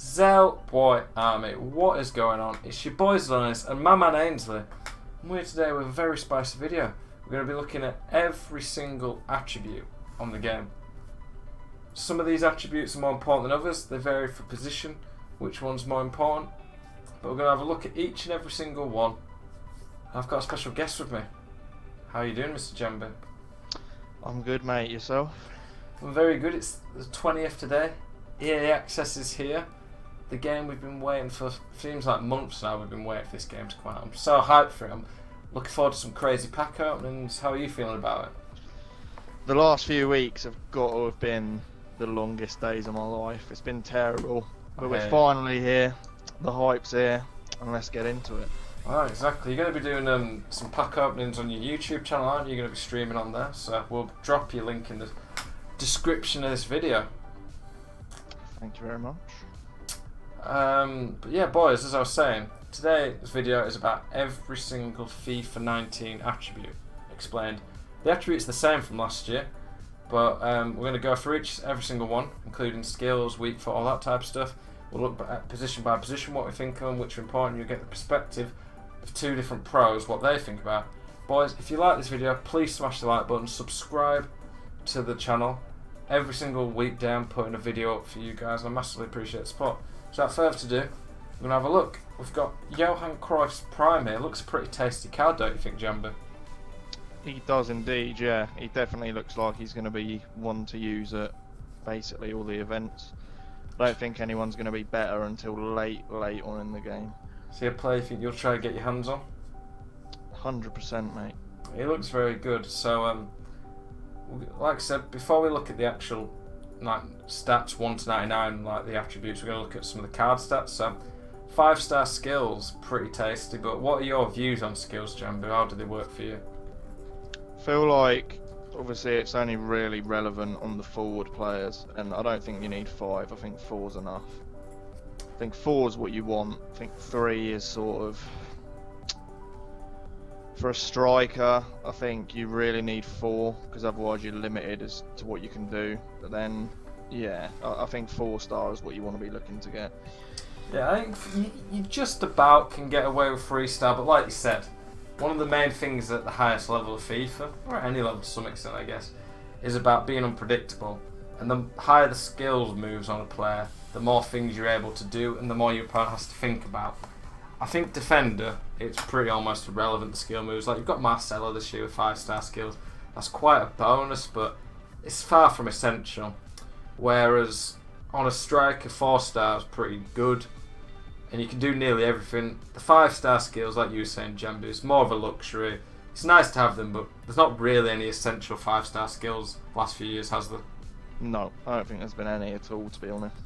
Zell Boy Army, what is going on? It's your boy Zelonius and my man Ainsley. I'm here today with a very spicy video. We're going to be looking at every single attribute on the game. Some of these attributes are more important than others. They vary for position, which one's more important. But we're going to have a look at each and every single one. I've got a special guest with me. How are you doing, Mr. Jamboo? I'm good, mate. Yourself? I'm very good. It's the 20th today. EA Access is here. The game we've been waiting for, seems like months now we've been waiting for this game to come out. I'm so hyped for it. I'm looking forward to some crazy pack openings. How are you feeling about it? The last few weeks have got to have been the longest days of my life. It's been terrible. But we're finally here. The hype's here. And let's get into it. Oh, exactly. You're going to be doing some pack openings on your YouTube channel, aren't you? You're going to be streaming on there. So we'll drop your link in the description of this video. Thank you very much. But yeah, boys, as I was saying, today's video is about every single FIFA 19 attribute explained. The attribute's the same from last year, but we're going to go through every single one, including skills, weak foot, all that type of stuff. We'll look at position by position, what we think of them, which are important. You'll get the perspective of two different pros, what they think about. Boys, if you like this video, please smash the like button, subscribe to the channel. Every single weekday I'm putting a video up for you guys, and I massively appreciate the support. So without further ado, we're going to have a look. We've got Johan Cruyff's Prime here. Looks a pretty tasty card, don't you think, Jamboo? He does indeed, yeah. He definitely looks like he's going to be one to use at basically all the events. I don't think anyone's going to be better until late on in the game. See a player you think you'll try to get your hands on? 100%, mate. He looks very good. So, like I said, before we look at the actual stats 1 to 99, like the attributes, we're going to look at some of the card stats. So 5-star skills, pretty tasty, but what are your views on skills, Jamboo? How do they work for you? Feel like obviously it's only really relevant on the forward players, and I don't think you need 5. I think 4's enough. I think 4's what you want. I think 3 is sort of for a striker. I think you really need 4 because otherwise you're limited as to what you can do. But then, yeah, I think 4-star is what you want to be looking to get. Yeah, I think you just about can get away with 3-star, but like you said, one of the main things at the highest level of FIFA, or at any level to some extent I guess, is about being unpredictable. And the higher the skills moves on a player, the more things you're able to do and the more your opponent has to think about. I think defender, it's pretty almost irrelevant, the skill moves. Like you've got Marcelo this year with 5-star skills. That's quite a bonus, but it's far from essential. Whereas on a striker, 4-star is pretty good, and you can do nearly everything. The 5-star skills, like you were saying, Jamboo, is more of a luxury. It's nice to have them, but there's not really any essential 5-star skills the last few years, has there? No, I don't think there's been any at all, to be honest.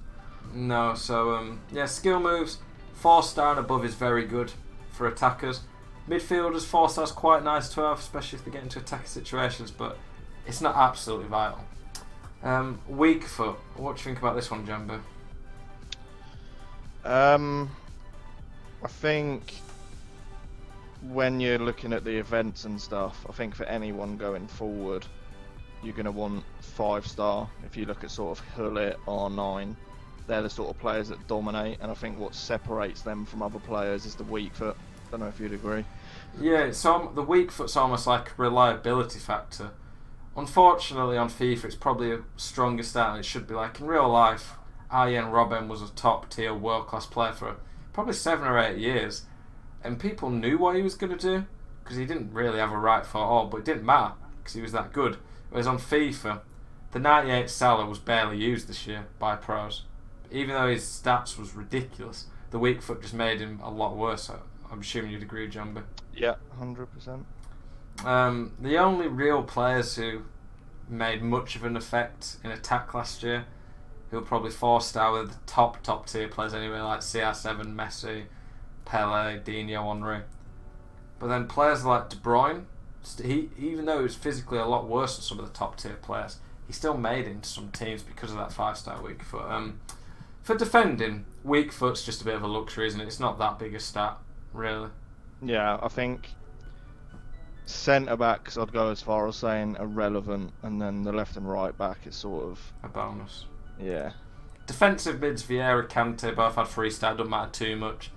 No, so yeah, skill moves, 4-star and above is very good for attackers. Midfielders, 4-star is quite nice to have, especially if they get into attacking situations, but it's not absolutely vital. Weak foot, what do you think about this one, Jamboo? I think when you're looking at the events and stuff, I think for anyone going forward, you're going to want 5-star. If you look at sort of Hullet, R9, they're the sort of players that dominate, and I think what separates them from other players is the weak foot. Don't know if you'd agree. Yeah, so the weak foot's almost like a reliability factor. Unfortunately on FIFA it's probably a stronger stat than it should be. Like in real life, Arjen Robben was a top tier world class player for probably 7 or 8 years, and people knew what he was going to do because he didn't really have a right foot at all, but it didn't matter because he was that good. Whereas on FIFA, the 98 Salah was barely used this year by pros. Even though his stats was ridiculous, the weak foot just made him a lot worse. I'm assuming you'd agree, Jamboo. Yeah, 100%. The only real players who made much of an effect in attack last year, who were probably 4-star, were the top tier players anyway, like CR7, Messi, Pele, Dino, Henry. But then players like De Bruyne, even though he was physically a lot worse than some of the top tier players, he still made it into some teams because of that 5-star weak foot. For defending, weak foot's just a bit of a luxury, isn't it? It's not that big a stat, really. Yeah, I think centre backs I'd go as far as saying irrelevant, and then the left and right back is sort of a bonus. Yeah. Defensive mids, Vieira, Kante, both had 3-star, doesn't matter too much.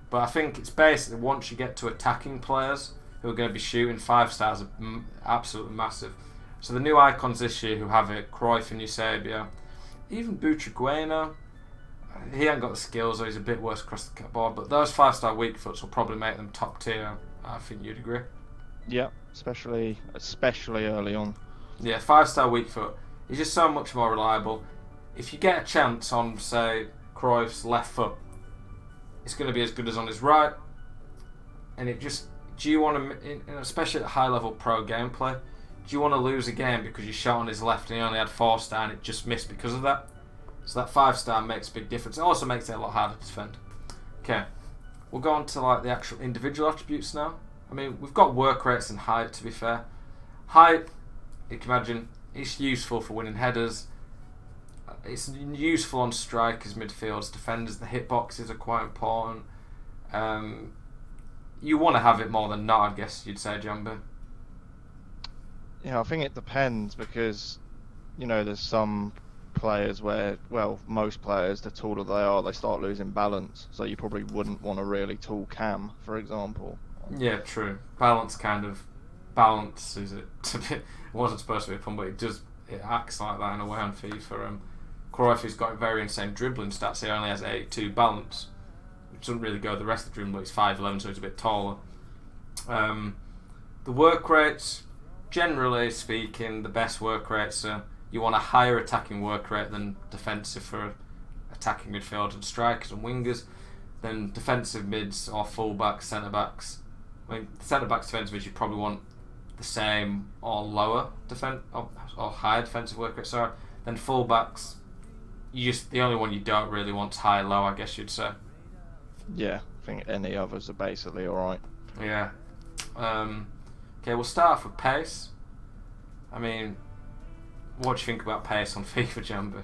But I think it's basically once you get to attacking players who are going to be shooting, 5-stars are absolutely massive. So the new icons this year who have it, Cruyff and Eusebio, even Butragueno, he ain't got the skills, or he's a bit worse across the board, but those 5-star weak foots will probably make them top tier. I think you'd agree. Yeah, especially early on. Yeah, 5-star weak foot. He's just so much more reliable. If you get a chance on, say, Cruyff's left foot, it's going to be as good as on his right. And it just, do you want to, especially at high level pro gameplay, do you want to lose a game because you shot on his left and he only had 4-star and it just missed because of that? So that 5-star makes a big difference. It also makes it a lot harder to defend. Okay, we'll go on to like the actual individual attributes now. I mean, we've got work rates and height, to be fair. Height, you can imagine, it's useful for winning headers. It's useful on strikers, midfields, defenders. The hitboxes are quite important. You want to have it more than not, I guess you'd say, Jamboo. Yeah, I think it depends because, there's some players where, well, most players, the taller they are, they start losing balance. So you probably wouldn't want a really tall cam, for example. Yeah, true. Balance is it? It wasn't supposed to be a pun, but it acts like that in a way on FIFA. Cruyff has got very insane dribbling stats. He only has 82 balance, which doesn't really go with the rest of the dribbling. He's 5'11", so he's a bit taller. The work rates, generally speaking, the best work rates are you want a higher attacking work rate than defensive for attacking midfielders and strikers and wingers. Then defensive mids or fullbacks, centre backs. I mean, centre backs, defensive mids, you probably want the same or lower or higher defensive work rate. Sorry. Then fullbacks, the only one you don't really want is high or low, I guess you'd say. Yeah, I think any others are basically alright. Yeah. Okay, we'll start off with pace. I mean, what do you think about pace on FIFA, Jamboo?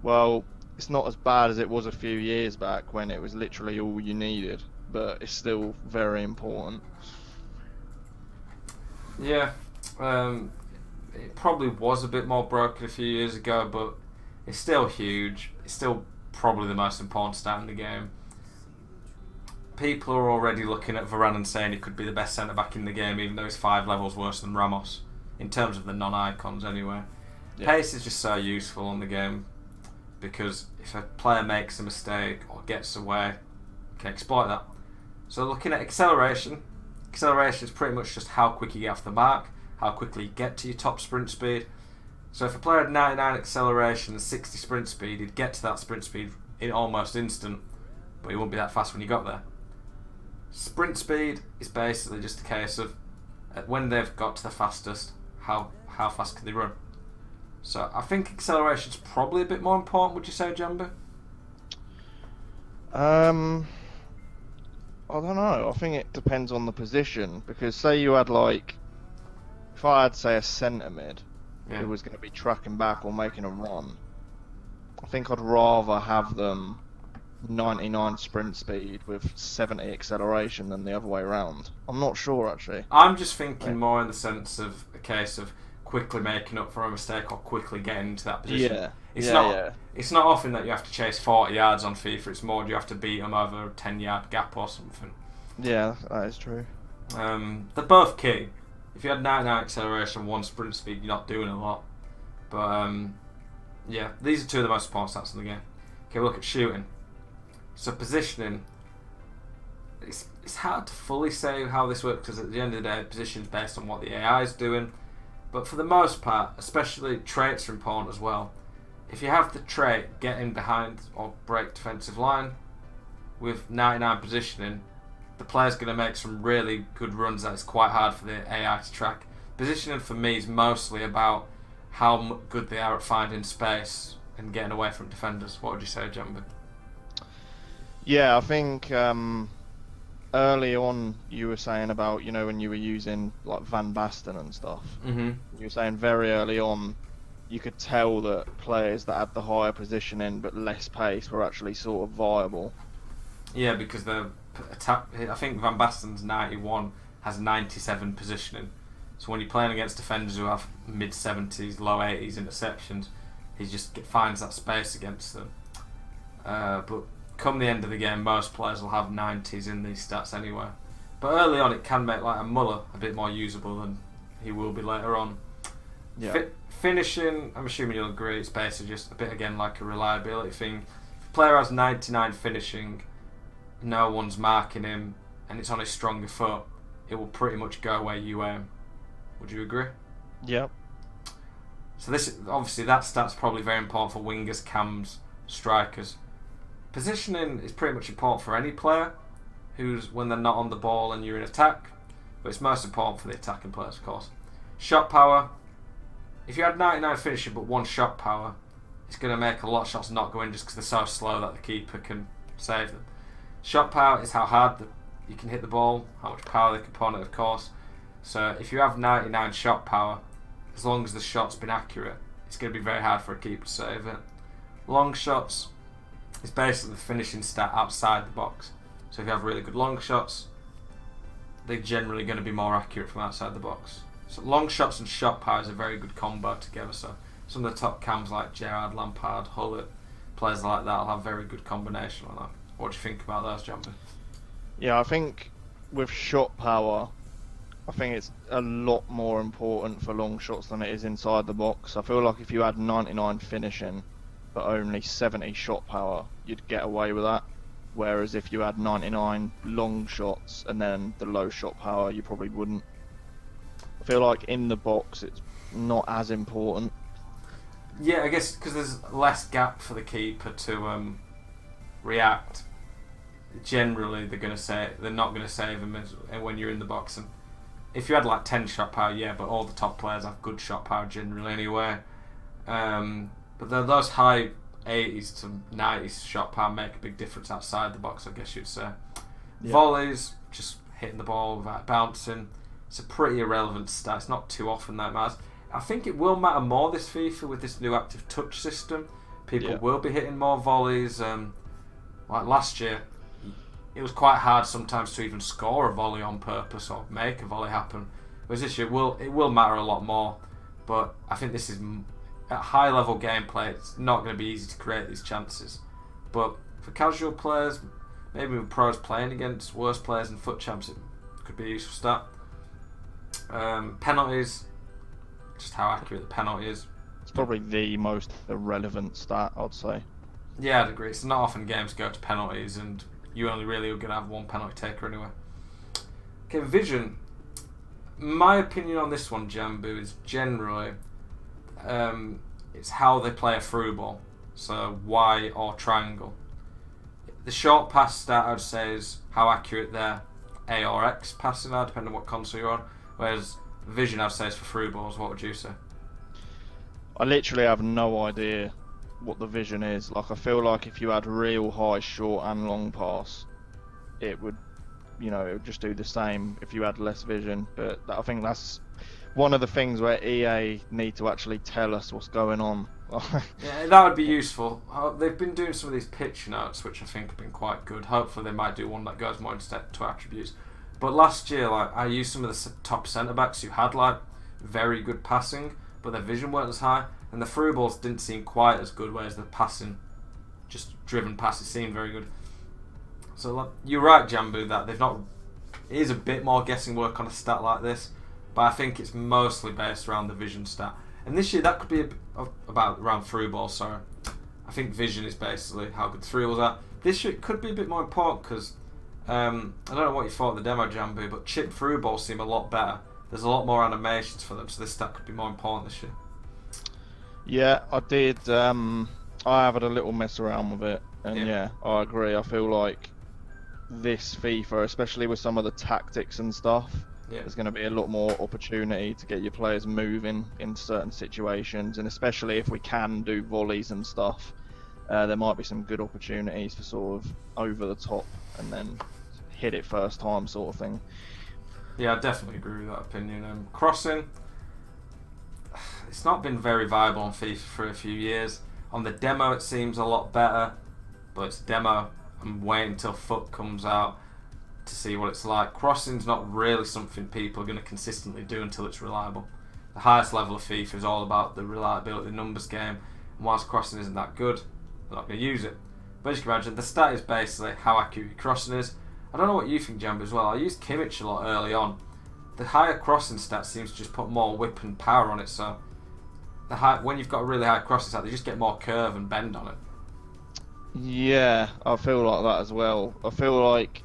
Well, it's not as bad as it was a few years back when it was literally all you needed, but it's still very important. Yeah. It probably was a bit more broken a few years ago, but it's still huge. It's still probably the most important stat in the game. People are already looking at Varane and saying he could be the best centre-back in the game, even though he's 5 levels worse than Ramos, in terms of the non-icons anyway. Yeah. Pace is just so useful in the game, because if a player makes a mistake or gets away, you can exploit that. So looking at acceleration is pretty much just how quick you get off the mark, how quickly you get to your top sprint speed. So if a player had 99 acceleration and 60 sprint speed, he'd get to that sprint speed in almost instant, but he wouldn't be that fast when he got there. Sprint speed is basically just a case of when they've got to the fastest, how fast can they run. So I think acceleration's probably a bit more important, would you say, Jamboo? I don't know. I think it depends on the position, because say you had if I had say a centre mid who was going to be tracking back or making a run, I think I'd rather have them 99 sprint speed with 70 acceleration than the other way around. I'm not sure actually. I'm just thinking more in the sense of a case of quickly making up for a mistake or quickly getting into that position. Yeah. It's not often that you have to chase 40 yards on FIFA. It's more you have to beat them over a 10-yard gap or something. Yeah, that is true. They're both key. If you had 99 acceleration, 1 sprint speed, you're not doing a lot. But yeah, these are 2 of the most important stats in the game. Okay, we'll look at shooting. So positioning, it's hard to fully say how this works because at the end of the day, position is based on what the AI is doing. But for the most part, especially traits are important as well. If you have the trait get in behind or break defensive line with 99 positioning, the player's going to make some really good runs that it's quite hard for the AI to track. Positioning for me is mostly about how good they are at finding space and getting away from defenders. What would you say, Jamboo? Yeah, I think early on you were saying about, when you were using Van Basten and stuff. Mm-hmm. You were saying very early on you could tell that players that had the higher positioning but less pace were actually sort of viable. Yeah, because I think Van Basten's 91 has 97 positioning. So when you're playing against defenders who have mid 70s, low 80s interceptions, he just finds that space against them. But come the end of the game, most players will have 90s in these stats anyway. But early on, it can make like a Muller a bit more usable than he will be later on. Yeah. Finishing, I'm assuming you'll agree, it's basically just a bit again like a reliability thing. If a player has 99 finishing, no one's marking him, and it's on his stronger foot, it will pretty much go where you aim. Would you agree? Yeah. So this obviously that stat's probably very important for wingers, cams, strikers. Positioning is pretty much important for any player who's when they're not on the ball and you're in attack, but it's most important for the attacking players, of course. Shot power. If you had 99 finishing but 1 shot power, it's going to make a lot of shots not go in just because they're so slow that the keeper can save them. Shot power is how hard you can hit the ball, how much power they can put on it, of course. So if you have 99 shot power, as long as the shot's been accurate, it's going to be very hard for a keeper to save it. Long shots is basically the finishing stat outside the box. So if you have really good long shots, they're generally going to be more accurate from outside the box. So long shots and shot power is a very good combo together. So some of the top cams like Gerrard, Lampard, Hullett, players like that will have very good combination on that. What do you think about those, Jamboo? Yeah, I think with shot power, I think it's a lot more important for long shots than it is inside the box. I feel like if you had 99 finishing but only 70 shot power, you'd get away with that. Whereas if you had 99 long shots and then the low shot power, you probably wouldn't. I feel like in the box it's not as important. Yeah, I guess because there's less gap for the keeper to react. Generally, they're not going to save him when you're in the box. And if you had like 10 shot power, yeah, but all the top players have good shot power generally anyway. But those high 80s to 90s shot power make a big difference outside the box, I guess you'd say. Yeah. Volleys, just hitting the ball without bouncing. It's a pretty irrelevant stat. It's not too often that matters. I think it will matter more this FIFA with this new active touch system. People will be hitting more volleys. Like last year, it was quite hard sometimes to even score a volley on purpose or make a volley happen. Whereas this year, it will matter a lot more. But I think this is at high level gameplay. It's not going to be easy to create these chances. But for casual players, maybe with pros playing against worse players in foot champs, it could be a useful stat. Penalties, just how accurate the penalty is. It's probably the most irrelevant stat, I'd say. Yeah, I'd agree. It's not often games go to penalties, and you only really are going to have one penalty taker anyway. Okay, vision. My opinion on this one, Jamboo, is generally it's how they play a through ball. So Y or triangle. The short pass stat, I'd say, is how accurate their A or X passing are, depending on what console you're on. Whereas vision, I'd say, is for through balls. What would you say? I literally have no idea what the vision is. Like, I feel like if you had real high, short and long pass, it would just do the same if you had less vision. But I think that's one of the things where EA need to actually tell us what's going on. Yeah, that would be useful. They've been doing some of these pitch notes, which I think have been quite good. Hopefully they might do one that goes more into attributes. But last year, I used some of the top centre backs who had very good passing, but their vision weren't as high, and the through balls didn't seem quite as good. Whereas the passing, just driven passes, seemed very good. So you're right, Jamboo, that they've not. It is a bit more guessing work on a stat like this, but I think it's mostly based around the vision stat. And this year that could be about around through ball. Sorry, I think vision is basically how good through balls are. This year it could be a bit more important because. I don't know what you thought of the demo, Jamboo, but chip through balls seem a lot better. There's a lot more animations for them, so this stat could be more important this year. Yeah, I did. I had a little mess around with it, and yeah, I agree. I feel like this FIFA, especially with some of the tactics and stuff, there's going to be a lot more opportunity to get your players moving in certain situations, and especially if we can do volleys and stuff, there might be some good opportunities for sort of over the top and then hit it first time sort of thing. Yeah, I definitely agree with that opinion. Crossing, it's not been very viable on FIFA for a few years. On the demo it seems a lot better, but it's demo. I'm waiting until foot comes out. to see what it's like. Crossing's not really something people are going to consistently do until it's reliable. The highest level of FIFA is all about the reliability of the numbers game, and whilst crossing isn't that good, they're not going to use it. But as you can imagine, the stat is basically how accurate your crossing is. I don't know what you think, Jamboo, as well. I used Kimmich a lot early on. The higher crossing stat seems to just put more whip and power on it, so when you've got a really high crossing stat, they just get more curve and bend on it. Yeah, I feel like that as well. I feel like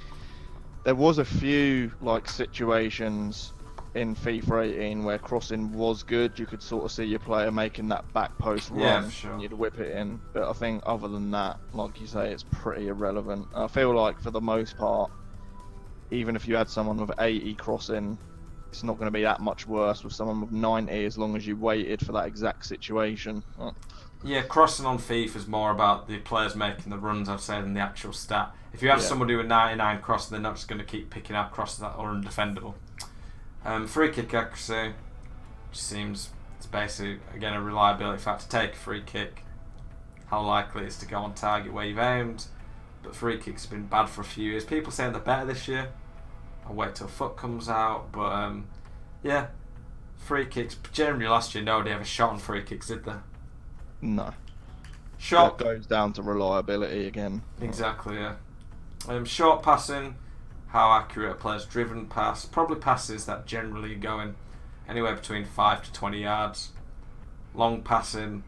there was a few like situations in FIFA 18 where crossing was good. You could sort of see your player making that back post run, Yeah, for sure. and you'd whip it in. But I think other than that, like you say, it's pretty irrelevant. I feel like for the most part, even if you had someone with 80 crossing, it's not going to be that much worse with someone with 90 as long as you waited for that exact situation. Yeah, crossing on FIFA is more about the players making the runs, I'd say, than the actual stat. If you have somebody with 99 crossing, they're not just going to keep picking out crosses that are undefendable. Free kick accuracy just seems, it's basically, again, a reliability factor. Take a free kick, how likely it is to go on target where you've aimed. But free kicks have been bad for a few years. People saying they're better this year. I'll wait till FUT comes out. But yeah, free kicks. Generally last year nobody ever shot on free kicks, did they? No. Short That goes down to reliability again. Exactly, yeah. Short passing, how accurate a player's driven pass. Probably passes that generally go in anywhere between 5 to 20 yards. Long passing.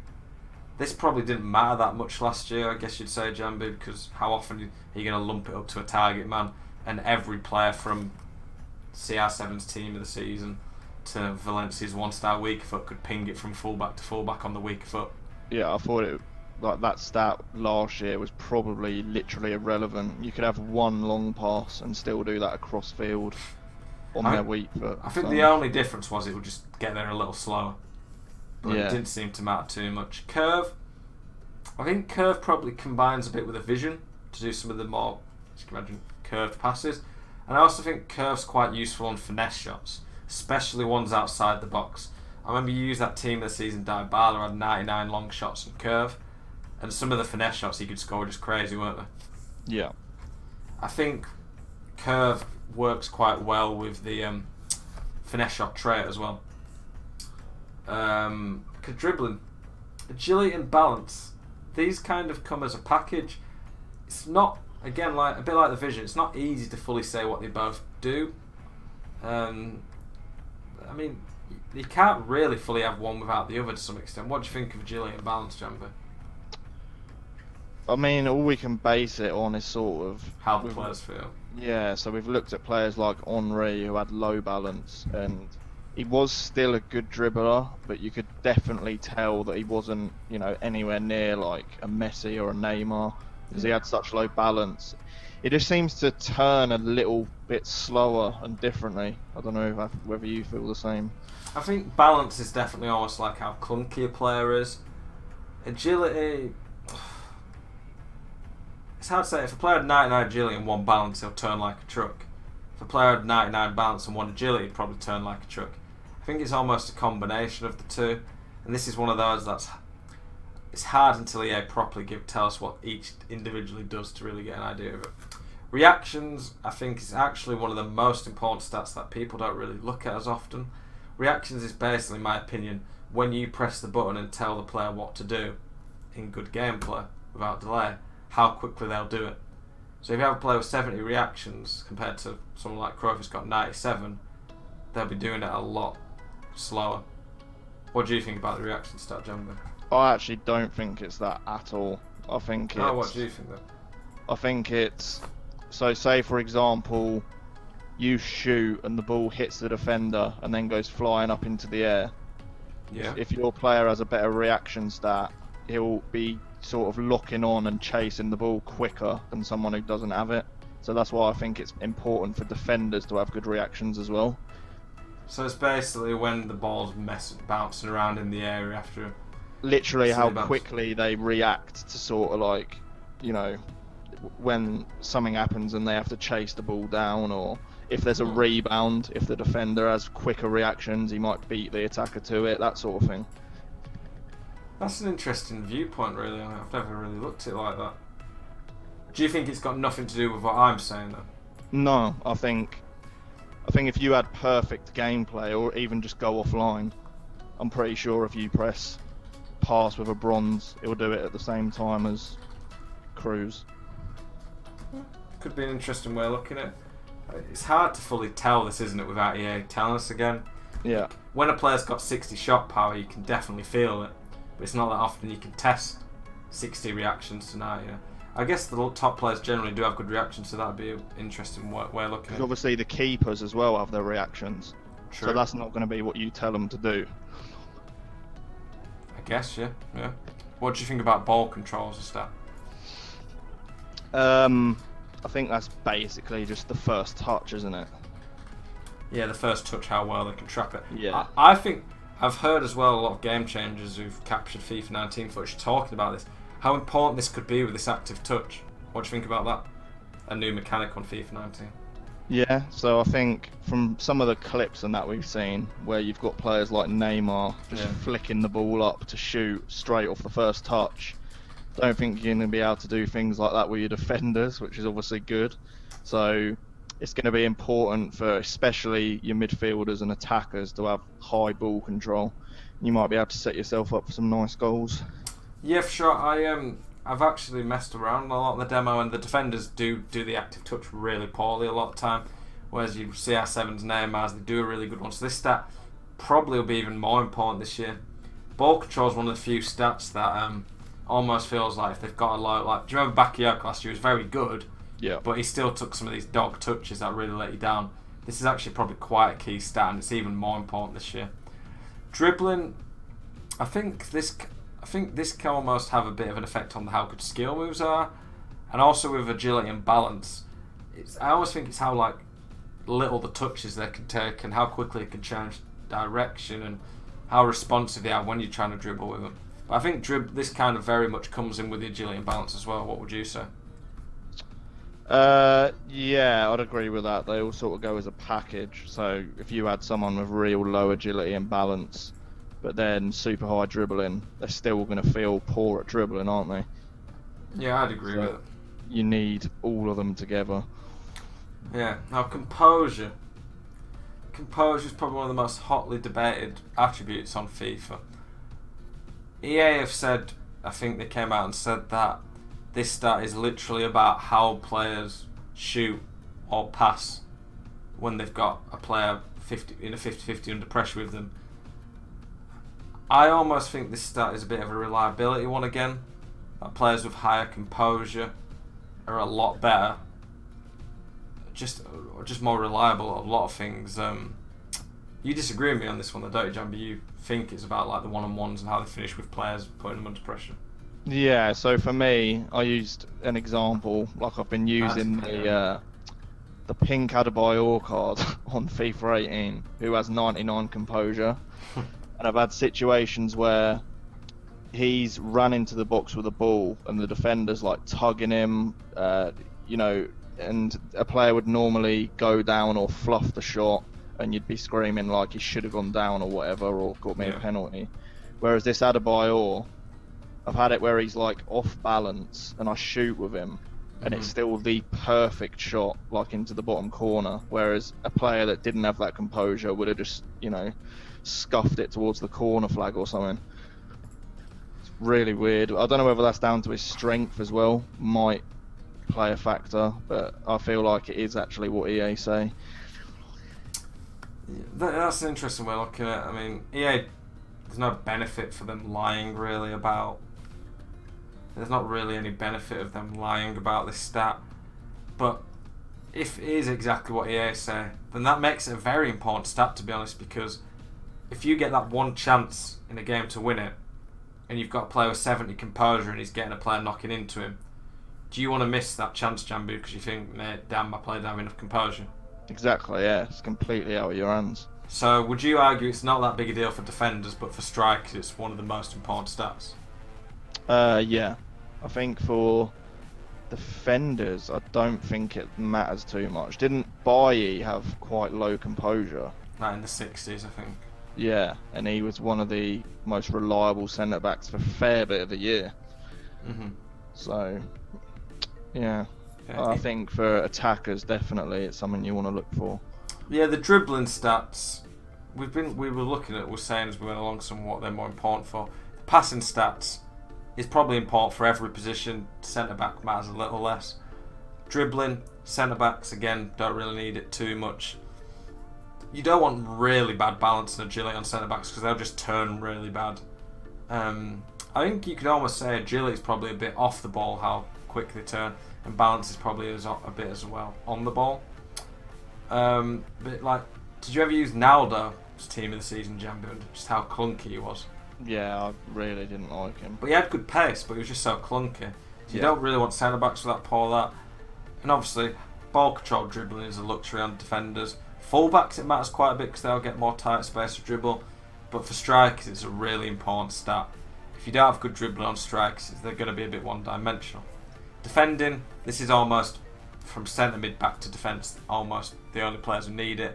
This probably didn't matter that much last year, I guess you'd say, Jamboo, because how often are you going to lump it up to a target man? And every player from CR7's team of the season to Valencia's one-star weak foot could ping it from fullback to fullback on the weak foot. Yeah, I thought it like that stat last year was probably literally irrelevant. You could have one long pass and still do that across field on their weak foot. I think the only difference was it would just get there a little slower. But Yeah. it didn't seem to matter too much. Curve. I think curve probably combines a bit with a vision to do some of the more, as you can imagine, curved passes. And I also think curve's quite useful on finesse shots, especially ones outside the box. I remember you used that team of the season, Dybala had 99 long shots and curve, and some of the finesse shots he could score were just crazy, weren't they? Yeah. I think curve works quite well with the finesse shot trait as well. Because dribbling, agility and balance, these kind of come as a package. It's not, again, like a bit like the vision, it's not easy to fully say what they both do. I mean, you can't really fully have one without the other to some extent. What do you think of agility and balance, Jamboo? I mean, all we can base it on is sort of How the players feel. Yeah, so we've looked at players like Henry who had low balance, and he was still a good dribbler, but you could definitely tell that he wasn't, anywhere near like a Messi or a Neymar because he had such low balance. It just seems to turn a little bit slower and differently. I don't know whether you feel the same. I think balance is definitely almost like how clunky a player is. Agility, it's hard to say. If a player had 99 agility and 1 balance, he'll turn like a truck. If a player had 99 balance and 1 agility, he'd probably turn like a truck. I think it's almost a combination of the two, and this is one of those it's hard until EA properly tell us what each individually does to really get an idea of it. Reactions, I think, is actually one of the most important stats that people don't really look at as often. Reactions is basically, in my opinion, when you press the button and tell the player what to do in good gameplay without delay, how quickly they'll do it. So if you have a player with 70 reactions compared to someone like Cruyff who's got 97, they'll be doing it a lot slower. What do you think about the reaction stat, Jamboo? I actually don't think it's that at all. I think it's... Oh, what do you think then? I think it's... So say, for example, you shoot and the ball hits the defender and then goes flying up into the air. Yeah. If your player has a better reaction stat, he'll be sort of locking on and chasing the ball quicker than someone who doesn't have it. So that's why I think it's important for defenders to have good reactions as well. So it's basically when the ball's bouncing around in the air after... Literally how bounce. quickly they react to sort of like, when something happens and they have to chase the ball down, or if there's a rebound, if the defender has quicker reactions, he might beat the attacker to it, that sort of thing. That's an interesting viewpoint, really. I've never really looked at it like that. Do you think it's got nothing to do with what I'm saying, though? No, I think if you had perfect gameplay or even just go offline, I'm pretty sure if you press pass with a bronze, it will do it at the same time as cruise. Could be an interesting way of looking at it. It's hard to fully tell this, isn't it, without EA telling us again. Yeah. When a player's got 60 shot power, you can definitely feel it, but it's not that often you can test 60 reactions tonight. You know, I guess the top players generally do have good reactions, so that'd be an interesting way of looking at it. Obviously, the keepers as well have their reactions, True. so that's not going to be what you tell them to do. I guess, yeah. What do you think about ball controls and stuff? I think that's basically just the first touch, isn't it? Yeah, the first touch, how well they can trap it. Yeah. I think I've heard as well a lot of game changers who've captured FIFA 19 footage talking about this, how important this could be with this active touch. What do you think about that? A new mechanic on FIFA 19. Yeah, so I think from some of the clips and that we've seen, where you've got players like Neymar just flicking the ball up to shoot straight off the first touch, don't think you're going to be able to do things like that with your defenders, which is obviously good. So it's going to be important for especially your midfielders and attackers to have high ball control. You might be able to set yourself up for some nice goals. Yeah, for sure. I've actually messed around a lot in the demo, and the defenders do the active touch really poorly a lot of the time, whereas you CR7's, Neymar's, they do a really good one. So this stat probably will be even more important this year. Ball control is one of the few stats that almost feels like if they've got a low, like, do you remember Bakayoko last year? He was very good, Yeah. but he still took some of these dog touches that really let you down. This is actually probably quite a key stat, and it's even more important this year. Dribbling, I think this can almost have a bit of an effect on how good skill moves are, and also with agility and balance. I always think it's how like little the touches they can take and how quickly it can change direction and how responsive they are when you're trying to dribble with them. But I think this kind of very much comes in with the agility and balance as well. What would you say? Yeah, I'd agree with that. They all sort of go as a package. So if you had someone with real low agility and balance, but then super high dribbling, they're still going to feel poor at dribbling, aren't they? Yeah, I'd agree with it. You need all of them together. Yeah. Now, composure. Composure is probably one of the most hotly debated attributes on FIFA. EA have said, I think they came out and said that this stat is literally about how players shoot or pass when they've got a player 50-50 under pressure with them. I almost think this stat is a bit of a reliability one again. That players with higher composure are a lot better, just more reliable at a lot of things. You disagree with me on this one, though, don't you, Jamboo? You think it's about like the one-on-ones and how they finish with players putting them under pressure. Yeah, so for me, I used an example, like I've been using the pink Adebayor card on FIFA 18, who has 99 composure. And I've had situations where he's run into the box with a ball and the defender's like tugging him, and a player would normally go down or fluff the shot and you'd be screaming like he should have gone down or whatever, or got me a penalty. Whereas this Adebayor, I've had it where he's like off balance and I shoot with him and it's still the perfect shot, like into the bottom corner. Whereas a player that didn't have that composure would have just, scuffed it towards the corner flag or something. It's really weird. I don't know whether that's down to his strength as well. Might play a factor, but I feel like it is actually what EA say. That's an interesting way of looking at it. I mean, EA, there's no benefit for them lying really about. There's not really any benefit of them lying about this stat. But if it is exactly what EA say, then that makes it a very important stat, to be honest, because if you get that one chance in a game to win it, and you've got a player with 70 composure and he's getting a player knocking into him, do you want to miss that chance, Jamboo, because you think, damn, my player don't have enough composure? Exactly, yeah. It's completely out of your hands. So would you argue it's not that big a deal for defenders, but for strikers it's one of the most important stats? Yeah. I think for defenders, I don't think it matters too much. Didn't Bailly have quite low composure? Like in the 60s, I think. Yeah, and he was one of the most reliable centre-backs for a fair bit of the year. Mm-hmm. So, yeah. I think for attackers, definitely, it's something you want to look for. Yeah, the dribbling stats. We were looking at. We're saying as we went along some what they're more important for. The passing stats is probably important for every position. Centre back matters a little less. Dribbling, centre backs again don't really need it too much. You don't want really bad balance and agility on centre backs because they'll just turn really bad. I think you could almost say agility is probably a bit off the ball how quick they turn, and balance is probably a bit as well on the ball. But like, did you ever use Naldo as team of the season, Jamboo, and just how clunky he was? Yeah, I really didn't like him. But he had good pace, but he was just so clunky. So you don't really want centre backs with that poor that. And obviously, ball control dribbling is a luxury on defenders. Fullbacks, it matters quite a bit because they'll get more tight space to dribble. But for strikers, it's a really important stat. If you don't have good dribbling on strikers, they're going to be a bit one-dimensional. Defending, this is almost from centre mid back to defence, almost the only players who need it.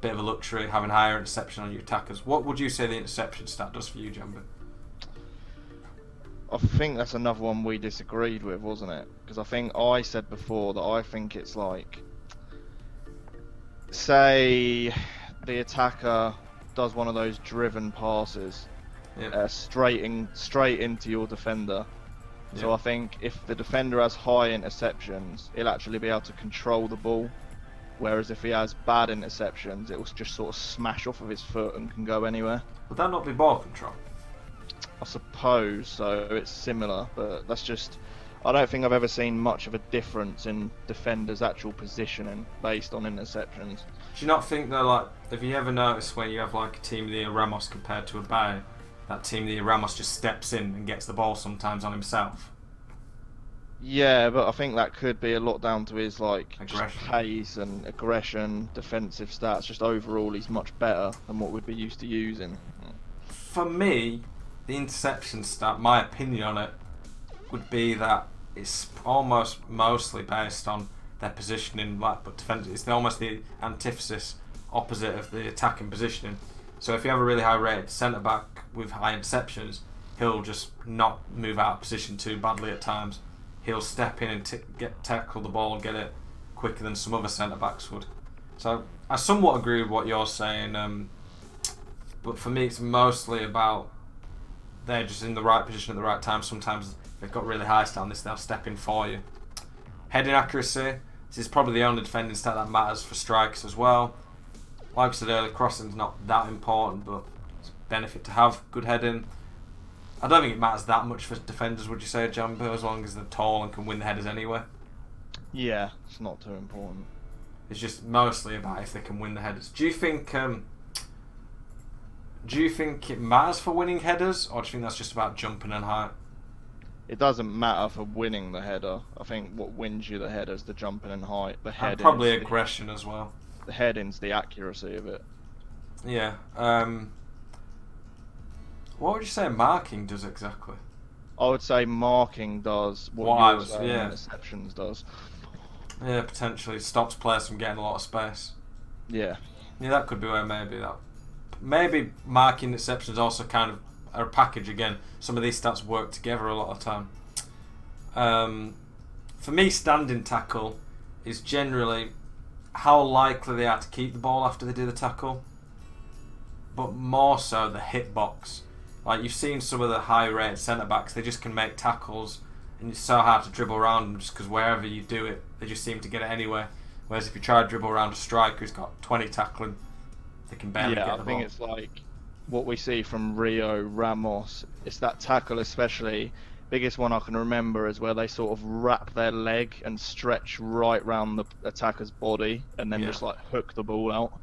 Bit of a luxury, having higher interception on your attackers. What would you say the interception stat does for you, Jamboo? I think that's another one we disagreed with, wasn't it? Because I think I said before that I think it's like, say the attacker does one of those driven passes, straight into your defender. So I think if the defender has high interceptions, he'll actually be able to control the ball. Whereas if he has bad interceptions, it will just sort of smash off of his foot and can go anywhere. Would that not be ball control? I suppose so. It's similar, but that's just. I don't think I've ever seen much of a difference in defenders' actual positioning based on interceptions. Do you not think though, like, have you ever noticed when you have like a team of the Ramos compared to a Bay, that team of the Ramos just steps in and gets the ball sometimes on himself? Yeah, but I think that could be a lot down to his like just Aggression. pace and aggression, defensive stats. Just overall, he's much better than what we'd be used to using. For me, the interception stat, my opinion on it, would be that it's almost mostly based on their positioning, like, but defense. It's almost the antithesis, opposite of the attacking positioning. So if you have a really high rated centre back with high interceptions, he'll just not move out of position too badly at times. He'll step in and tackle the ball and get it quicker than some other centre backs would. So I somewhat agree with what you're saying, but for me it's mostly about they're just in the right position at the right time. Sometimes if they've got really high stat on this, they'll step in for you. Heading accuracy, this is probably the only defending stat that matters for strikers as well. Like I said earlier, crossing's not that important, but it's a benefit to have good heading. I don't think it matters that much for defenders, would you say, Jamboo, as long as they're tall and can win the headers anyway? Yeah, it's not too important. It's just mostly about if they can win the headers. Do you think it matters for winning headers, or do you think that's just about jumping and height? It doesn't matter for winning the header. I think what wins you the header is the jumping and height. The heading, and probably aggression as well. The heading's the accuracy of it. Yeah. What would you say marking does exactly? I would say marking does what interceptions does. Yeah, potentially stops players from getting a lot of space. Yeah. Yeah, that could be where maybe marking interceptions also kind of are a package again. Some of these stats work together a lot of the time. For me, standing tackle is generally how likely they are to keep the ball after they do the tackle, but more so the hitbox. Like, you've seen some of the high-rated centre-backs, they just can make tackles, and it's so hard to dribble around them just because wherever you do it, they just seem to get it anywhere. Whereas if you try to dribble around a striker who's got 20 tackling, they can barely get the ball. I think it's like what we see from Rio, Ramos. It's that tackle especially. Biggest one I can remember is where they sort of wrap their leg and stretch right round the attacker's body and then just like hook the ball out.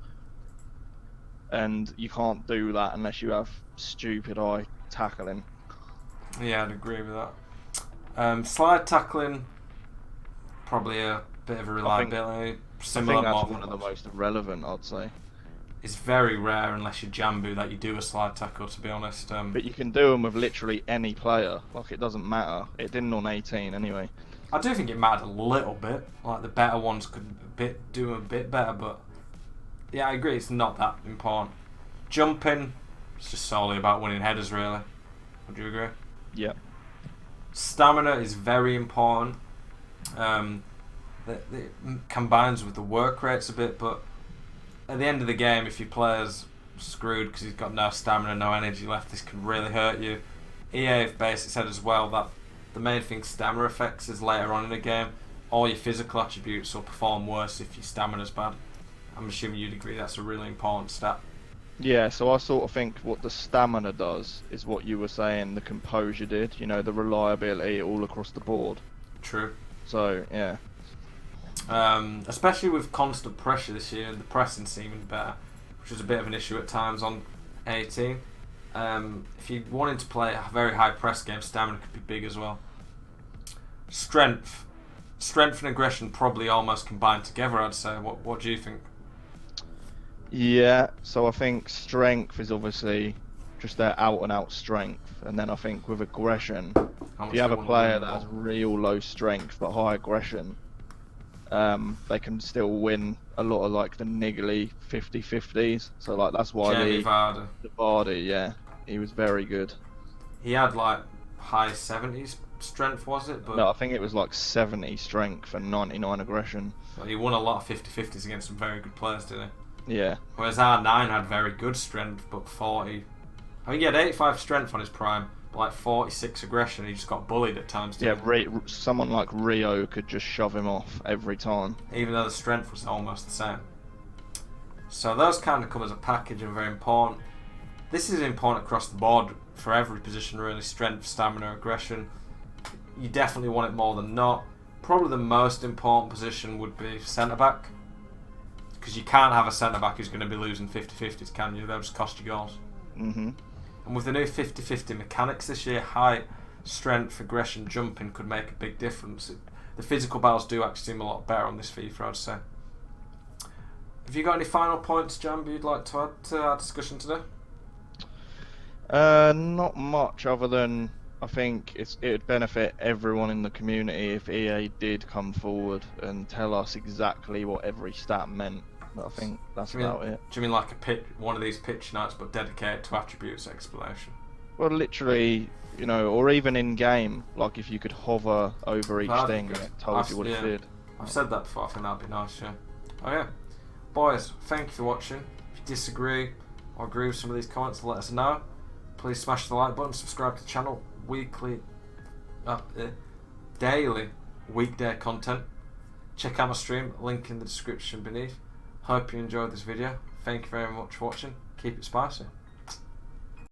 And you can't do that unless you have stupid eye tackling. Yeah, I'd agree with that. Slide tackling, probably a bit of a reliability. I think that's one of the most relevant, I'd say. It's very rare unless you're Jamboo that you do a slide tackle, to be honest. But you can do them with literally any player. Like, it doesn't matter. It didn't on 18 anyway. I do think it mattered a little bit. Like, the better ones could do a bit better, but yeah, I agree, it's not that important. Jumping, it's just solely about winning headers, really. Would you agree? Yeah. Stamina is very important. it combines with the work rates a bit, but at the end of the game, if your player's screwed because he's got no stamina, no energy left, this can really hurt you. EA have basically said as well that the main thing stamina affects is later on in the game. All your physical attributes will perform worse if your stamina's bad. I'm assuming you'd agree that's a really important stat. Yeah, so I sort of think what the stamina does is what you were saying the composure did, you know, the reliability all across the board. True. So, yeah. Especially with constant pressure this year, the pressing seeming better, which was a bit of an issue at times on 18. If you wanted to play a very high press game, stamina could be big as well. Strength and aggression probably almost combined together, I'd say. What do you think? Yeah, so I think strength is obviously just their out and out strength, and then I think with aggression, if you have a player that has real low strength but high aggression, they can still win a lot of like the niggly 50-50s. So like that's why Vardy. the Vardy, yeah, he was very good. He had like high 70s strength, was it? But no, I think it was like 70 strength and 99 aggression. Well, he won a lot of 50-50s against some very good players, didn't he? Yeah. Whereas R9 had very good strength, but 40. I mean, he had 85 strength on his prime, but like 46 aggression. He just got bullied at times. Yeah, someone like Rio could just shove him off every time. Even though the strength was almost the same. So those kind of come as a package and very important. This is important across the board for every position, really. Strength, stamina, aggression. You definitely want it more than not. Probably the most important position would be centre-back. Because you can't have a centre-back who's going to be losing 50-50s, can you? They'll just cost you goals. Mm-hmm. And with the new 50-50 mechanics this year, height, strength, aggression, jumping could make a big difference. The physical battles do actually seem a lot better on this FIFA, I'd say. Have you got any final points, Jamboo, you'd like to add to our discussion today? Not much other than I think it'd benefit everyone in the community if EA did come forward and tell us exactly what every stat meant. But I think that's about it. Do you mean like one of these pitch nights but dedicated to attributes explanation? Well, literally, you know, or even in game, like if you could hover over each thing and it told you what it did. I've said that before, I think that'd be nice, yeah. Oh yeah. Boys, thank you for watching. If you disagree or agree with some of these comments, let us know. Please smash the like button, subscribe to the channel. Daily weekday content. Check out my stream, link in the description beneath. Hope you enjoyed this video. Thank you very much for watching. Keep it spicy.